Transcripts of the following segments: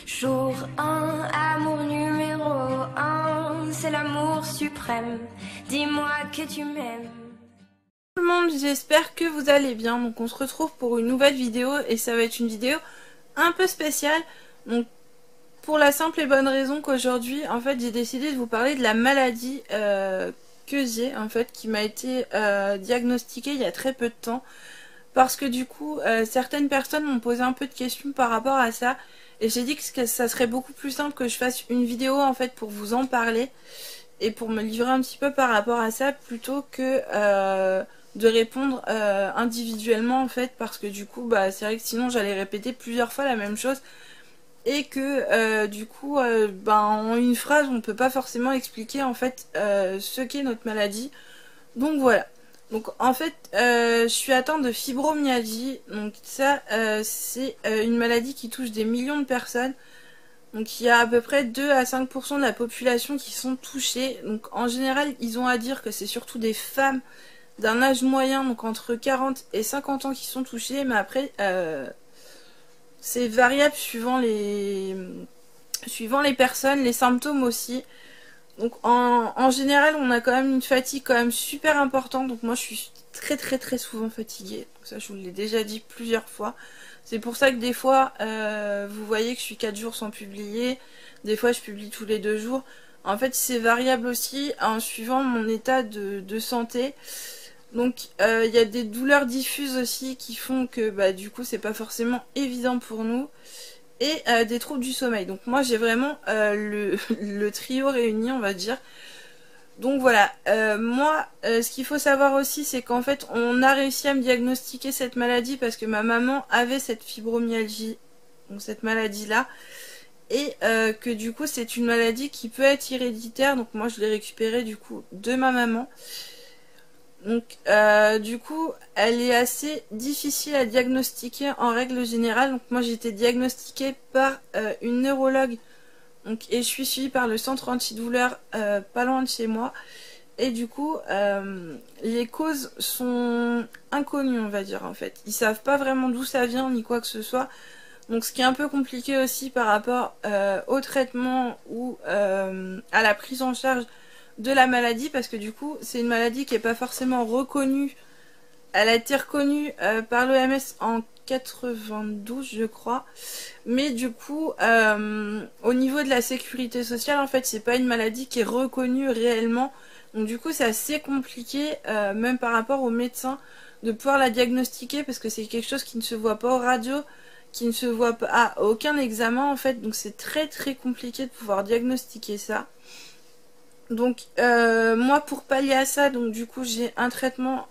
Jour 1, amour numéro 1, c'est l'amour suprême. Dis-moi que tu m'aimes. Tout le monde, j'espère que vous allez bien. Donc on se retrouve pour une nouvelle vidéo et ça va être une vidéo un peu spéciale. Donc pour la simple et bonne raison qu'aujourd'hui, en fait, j'ai décidé de vous parler de la maladie que j'ai, en fait, qui m'a été diagnostiquée il y a très peu de temps. Parce que du coup, certaines personnes m'ont posé un peu de questions par rapport à ça. Et j'ai dit que ça serait beaucoup plus simple que je fasse une vidéo en fait pour vous en parler. Et pour me livrer un petit peu par rapport à ça plutôt que de répondre individuellement en fait. Parce que du coup, bah, c'est vrai que sinon j'allais répéter plusieurs fois la même chose. Et que du coup, ben, en une phrase, on ne peut pas forcément expliquer en fait ce qu'est notre maladie. Donc voilà. Donc en fait, je suis atteinte de fibromyalgie. Donc ça, c'est une maladie qui touche des millions de personnes. Donc il y a à peu près 2 à 5% de la population qui sont touchées. Donc en général, ils ont à dire que c'est surtout des femmes d'un âge moyen, donc entre 40 et 50 ans qui sont touchées. Mais après, c'est variable suivant les personnes, les symptômes aussi. Donc en général, on a quand même une fatigue quand même super importante. Donc moi, je suis très souvent fatiguée. Donc ça, je vous l'ai déjà dit plusieurs fois. C'est pour ça que des fois, vous voyez que je suis 4 jours sans publier. Des fois, je publie tous les 2 jours. En fait, c'est variable aussi en suivant mon état de santé. Donc il y a des douleurs diffuses aussi qui font que bah, du coup, c'est pas forcément évident pour nous. Et des troubles du sommeil. Donc moi j'ai vraiment le trio réuni, on va dire. Donc voilà, moi ce qu'il faut savoir aussi, c'est qu'en fait on a réussi à me diagnostiquer cette maladie parce que ma maman avait cette fibromyalgie, donc cette maladie là, et que du coup c'est une maladie qui peut être héréditaire. Donc moi je l'ai récupérée du coup de ma maman. Donc du coup elle est assez difficile à diagnostiquer en règle générale. Donc moi j'ai été diagnostiquée par une neurologue, donc, et je suis suivie par le centre antidouleur pas loin de chez moi. Et du coup les causes sont inconnues, on va dire, en fait. Ils savent pas vraiment d'où ça vient ni quoi que ce soit. Donc ce qui est un peu compliqué aussi par rapport au traitement ou à la prise en charge de la maladie, parce que du coup c'est une maladie qui n'est pas forcément reconnue. Elle a été reconnue par l'OMS en 92 je crois, mais du coup au niveau de la sécurité sociale, en fait c'est pas une maladie qui est reconnue réellement. Donc du coup c'est assez compliqué même par rapport aux médecins de pouvoir la diagnostiquer, parce que c'est quelque chose qui ne se voit pas aux radios, qui ne se voit pas à aucun examen en fait. Donc c'est très compliqué de pouvoir diagnostiquer ça. Donc moi pour pallier à ça, donc du coup j'ai un traitement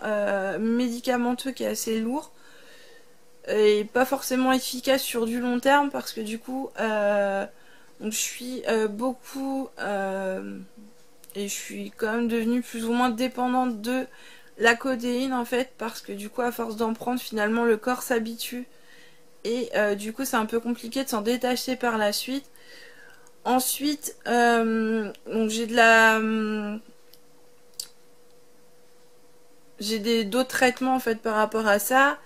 médicamenteux qui est assez lourd et pas forcément efficace sur du long terme, parce que du coup donc je suis beaucoup et je suis quand même devenue plus ou moins dépendante de la codéine en fait, parce que du coup à force d'en prendre, finalement le corps s'habitue et du coup c'est un peu compliqué de s'en détacher par la suite. Ensuite, donc j'ai d'autres traitements en fait par rapport à ça.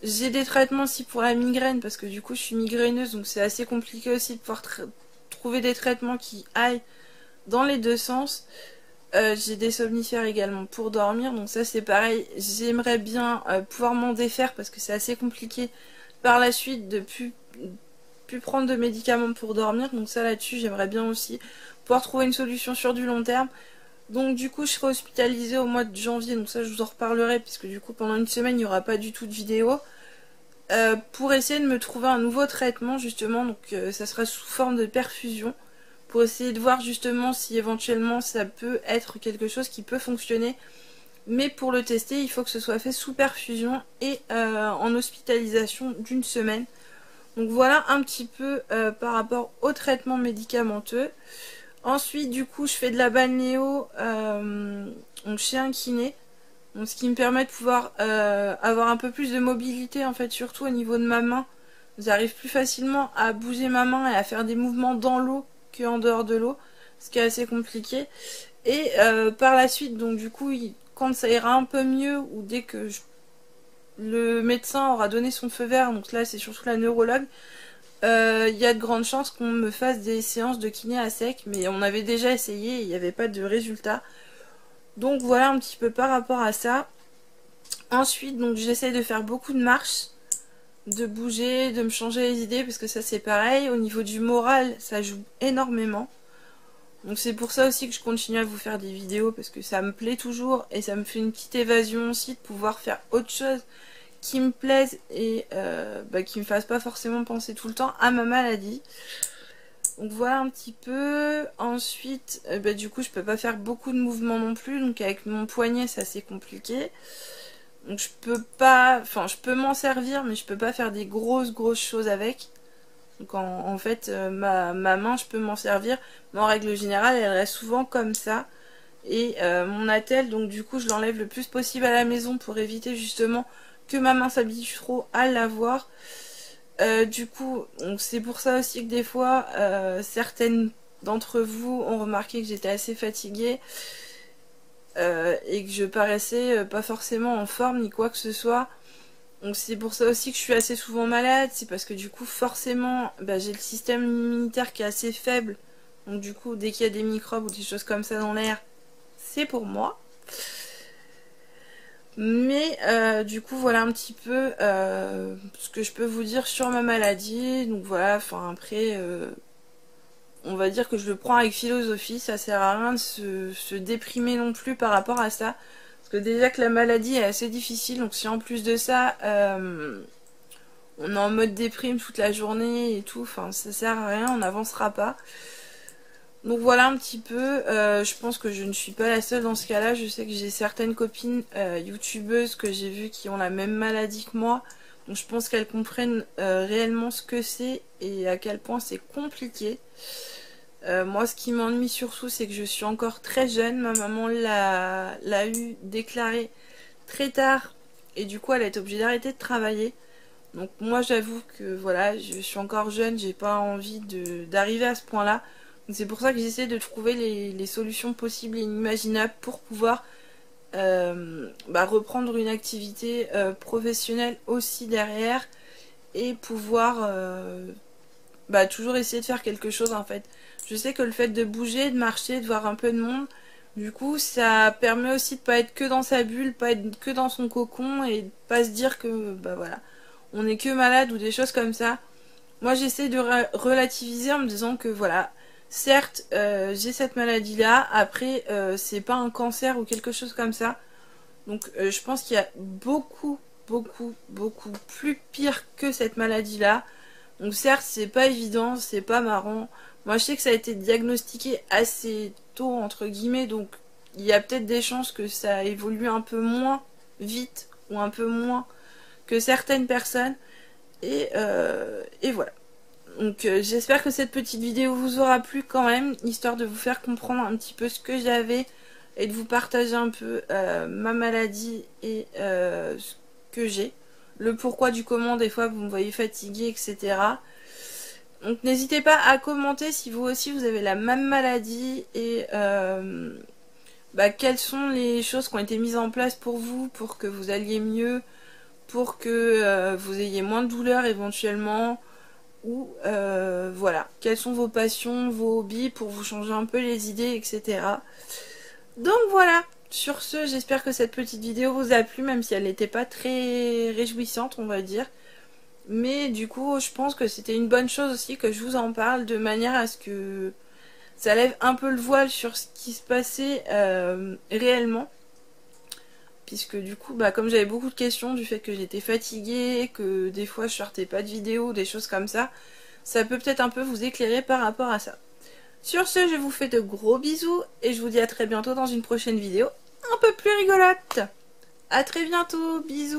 J'ai des traitements aussi pour la migraine, parce que du coup je suis migraineuse, donc c'est assez compliqué aussi de pouvoir trouver des traitements qui aillent dans les deux sens. J'ai des somnifères également pour dormir, donc ça c'est pareil. J'aimerais bien pouvoir m'en défaire, parce que c'est assez compliqué par la suite de plus prendre de médicaments pour dormir. Donc ça là-dessus j'aimerais bien aussi pouvoir trouver une solution sur du long terme. Donc du coup je serai hospitalisée au mois de janvier, donc ça je vous en reparlerai, puisque du coup pendant une semaine il n'y aura pas du tout de vidéo, pour essayer de me trouver un nouveau traitement justement. Donc ça sera sous forme de perfusion, pour essayer de voir justement si éventuellement ça peut être quelque chose qui peut fonctionner. Mais pour le tester, il faut que ce soit fait sous perfusion et en hospitalisation d'une semaine. Donc voilà un petit peu par rapport au traitement médicamenteux. Ensuite du coup je fais de la balnéo donc chez un kiné, donc ce qui me permet de pouvoir avoir un peu plus de mobilité en fait, surtout au niveau de ma main. J'arrive plus facilement à bouger ma main et à faire des mouvements dans l'eau qu'en dehors de l'eau, ce qui est assez compliqué. Et par la suite, donc du coup quand ça ira un peu mieux, ou dès que le médecin aura donné son feu vert, donc là c'est surtout la neurologue, il y a de grandes chances qu'on me fasse des séances de kiné à sec, mais on avait déjà essayé et il n'y avait pas de résultat. Donc voilà un petit peu par rapport à ça. Ensuite, donc j'essaye de faire beaucoup de marches, de bouger, de me changer les idées, parce que ça c'est pareil. Au niveau du moral, ça joue énormément. Donc c'est pour ça aussi que je continue à vous faire des vidéos, parce que ça me plaît toujours et ça me fait une petite évasion aussi de pouvoir faire autre chose qui me plaise et qui me fasse pas forcément penser tout le temps à ma maladie. Donc voilà un petit peu. Ensuite, du coup je peux pas faire beaucoup de mouvements non plus, donc avec mon poignet c'est assez compliqué. Donc je peux pas, enfin je peux m'en servir, mais je peux pas faire des grosses choses avec. Donc en fait ma main je peux m'en servir, mais en règle générale elle reste souvent comme ça. Et mon attelle, donc du coup je l'enlève le plus possible à la maison pour éviter justement que ma main s'habitue trop à l'avoir. Du coup, c'est pour ça aussi que des fois, certaines d'entre vous ont remarqué que j'étais assez fatiguée et que je paraissais pas forcément en forme ni quoi que ce soit. Donc c'est pour ça aussi que je suis assez souvent malade, c'est parce que du coup forcément j'ai le système immunitaire qui est assez faible. Donc du coup dès qu'il y a des microbes ou des choses comme ça dans l'air, c'est pour moi. Mais du coup voilà un petit peu ce que je peux vous dire sur ma maladie. Donc voilà, enfin après on va dire que je le prends avec philosophie, ça sert à rien de se déprimer non plus par rapport à ça. Parce que déjà que la maladie est assez difficile, donc si en plus de ça on est en mode déprime toute la journée et tout, enfin ça sert à rien, on n'avancera pas. Donc voilà un petit peu, je pense que je ne suis pas la seule dans ce cas là, je sais que j'ai certaines copines youtubeuses que j'ai vues qui ont la même maladie que moi, donc je pense qu'elles comprennent réellement ce que c'est et à quel point c'est compliqué. Moi ce qui m'ennuie surtout c'est que je suis encore très jeune, ma maman l'a eu déclaré très tard et du coup elle a été obligée d'arrêter de travailler. Donc moi j'avoue que voilà, je suis encore jeune, j'ai pas envie d'arriver à ce point là. C'est pour ça que j'essaie de trouver les solutions possibles et inimaginables pour pouvoir reprendre une activité professionnelle aussi derrière et pouvoir toujours essayer de faire quelque chose en fait. Je sais que le fait de bouger, de marcher, de voir un peu de monde, du coup ça permet aussi de pas être que dans sa bulle, pas être que dans son cocon et de pas se dire que voilà, on est que malade ou des choses comme ça. Moi j'essaie de relativiser en me disant que voilà, certes, j'ai cette maladie-là, après, c'est pas un cancer ou quelque chose comme ça. Donc, je pense qu'il y a beaucoup plus pire que cette maladie-là. Donc, certes, c'est pas évident, c'est pas marrant. Moi, je sais que ça a été diagnostiqué assez tôt, entre guillemets, donc il y a peut-être des chances que ça évolue un peu moins vite ou un peu moins que certaines personnes. Et voilà. Donc j'espère que cette petite vidéo vous aura plu quand même, histoire de vous faire comprendre un petit peu ce que j'avais et de vous partager un peu ma maladie et ce que j'ai. Le pourquoi du comment, des fois vous me voyez fatiguée, etc. Donc n'hésitez pas à commenter si vous aussi vous avez la même maladie et quelles sont les choses qui ont été mises en place pour vous, pour que vous alliez mieux, pour que vous ayez moins de douleurs éventuellement. Ou voilà, quelles sont vos passions, vos hobbies pour vous changer un peu les idées, etc. Donc voilà, sur ce, j'espère que cette petite vidéo vous a plu, même si elle n'était pas très réjouissante, on va dire. Mais du coup, je pense que c'était une bonne chose aussi que je vous en parle, de manière à ce que ça lève un peu le voile sur ce qui se passait réellement. Puisque du coup, comme j'avais beaucoup de questions du fait que j'étais fatiguée, que des fois je sortais pas de vidéos, des choses comme ça, ça peut peut-être un peu vous éclairer par rapport à ça. Sur ce, je vous fais de gros bisous et je vous dis à très bientôt dans une prochaine vidéo un peu plus rigolote. À très bientôt, bisous.